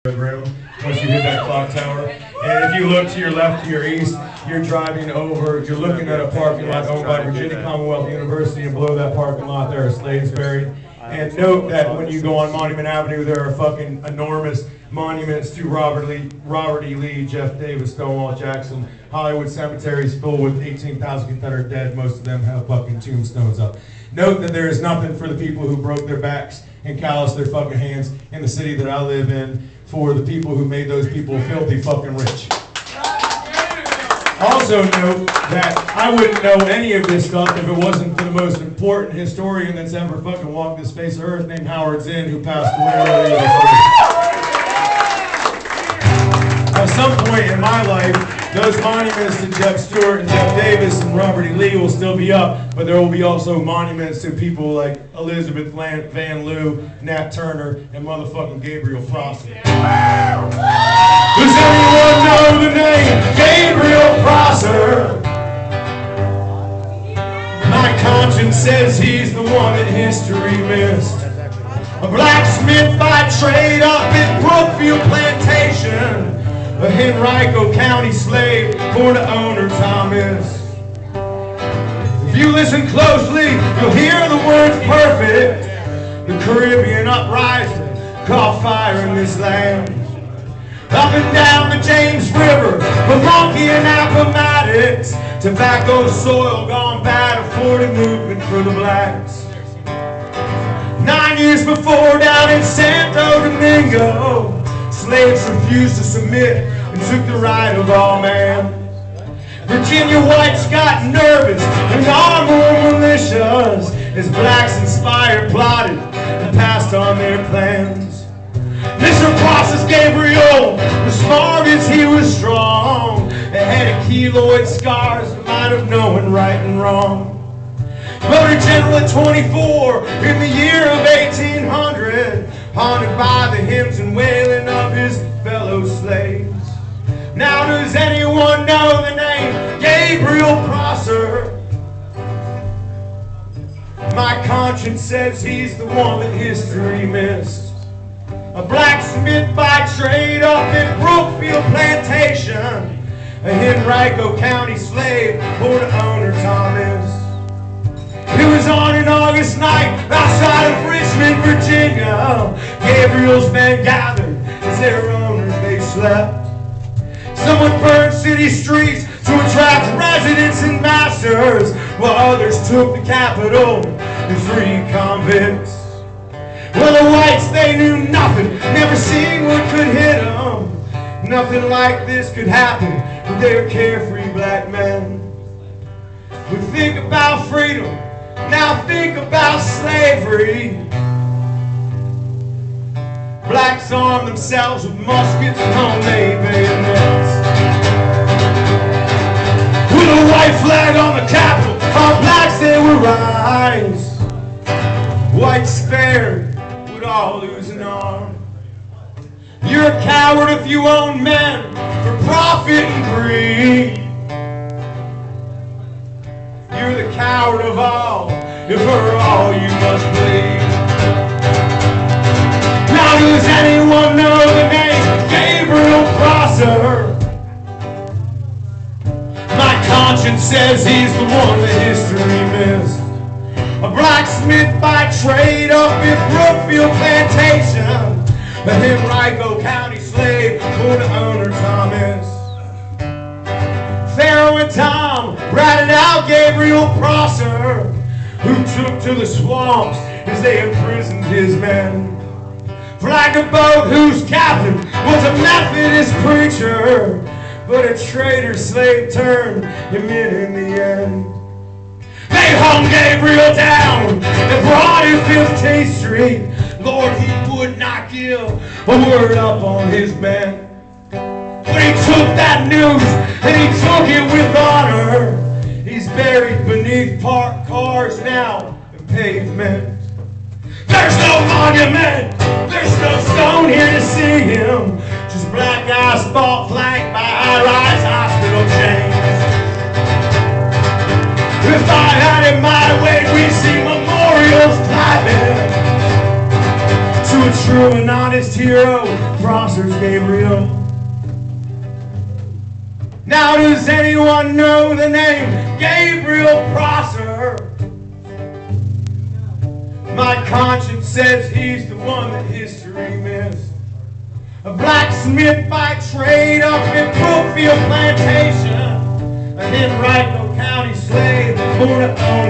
room once you hit that clock tower. And if you look to your left, to your east, you're driving over, you're looking at a parking lot owned by Virginia Commonwealth University, and below that parking lot there are slaves buried. And note that when you go on Monument Avenue, there are fucking enormous monuments to Robert E. Lee, Jeff Davis, Stonewall Jackson. Hollywood cemeteries filled with 18,000 Confederate dead. Most of them have fucking tombstones up. Note that there is nothing for the people who broke their backs and calloused their fucking hands in the city that I live in, for the people who made those people filthy fucking rich. Also note that I wouldn't know any of this stuff if it wasn't for the most important historian that's ever fucking walked this face of earth, named Howard Zinn, who passed away earlier this week. At some point in my life, those monuments to Jeff Stewart and Jeff Davis and Robert E. Lee will still be up, but there will be also monuments to people like Elizabeth Van Lew, Nat Turner, and motherfucking Gabriel Prosser. Does anyone know the name Gabriel Prosser? My conscience says he's the one that history missed. A blacksmith by trade up in Brookfield Plantation. A Henrico County slave born to owner Thomas. If you listen closely, you'll hear the words perfect. The Caribbean uprising caught fire in this land. Up and down the James River, Pamunkey and Appomattox, tobacco soil gone bad, a 40 movement for the blacks. 9 years before, down in Santo Domingo, slaves refused to submit and took the right of all man. Virginia whites got nervous and armed more militias as blacks inspired, plotted, and passed on their plans. Mr. Prosser's Gabriel was smart as he was strong, and had keloid scars that might have known right and wrong. Voted general at 24 in the year of 1800, haunted by the hymns and wailing of his fellow slaves. Now does anyone know the name Gabriel Prosser? My conscience says he's the one that history missed. A blacksmith by trade up in Brookfield Plantation, a Henrico County slave born to owner Thomas. It was on an August night outside of Richmond, Virginia. Gabriel's men gathered as their owners they slept. Someone burned city streets to attract residents and masters, while others took the Capitol to free convicts. Well, the whites, they knew nothing, never seen what could hit them. Nothing like this could happen, but they were carefree black men. We think about freedom, now think about slavery. Blacks armed themselves with muskets and homemade bayonets. With a white flag on the Capitol, all blacks they would rise. Whites spared would all lose an arm. You're a coward if you own men for profit and greed. You're the coward of all, if for all you must bleed. Now does anyone know the name Gabriel Prosser? My conscience says he's the one that history missed. A blacksmith by trade up in Brookfield Plantation, a Henrico County slave born to owner Thomas. Pharaoh and Tom ratted out Gabriel Prosser, who took to the swamps as they imprisoned his men. Flagged a boat whose captain was a Methodist preacher, but a traitor slave turned him in the end. They hung Gabriel down and brought him 15th Street. Lord, he would not give a word up on his men. But he took that news and he took it with honor. He's buried beneath parked cars now and pavement. There's no monument, there's no stone here to see him. Just black asphalt flanked by high-rise hospital chains. If I had it my way, we'd see memorials climbing to a true and honest hero, Prosser's Gabriel. Now does anyone know the name Gabriel Prosser? My conscience says he's the one that history missed. A blacksmith by trade up in Brookfield Plantation, an Henrico County slave born to own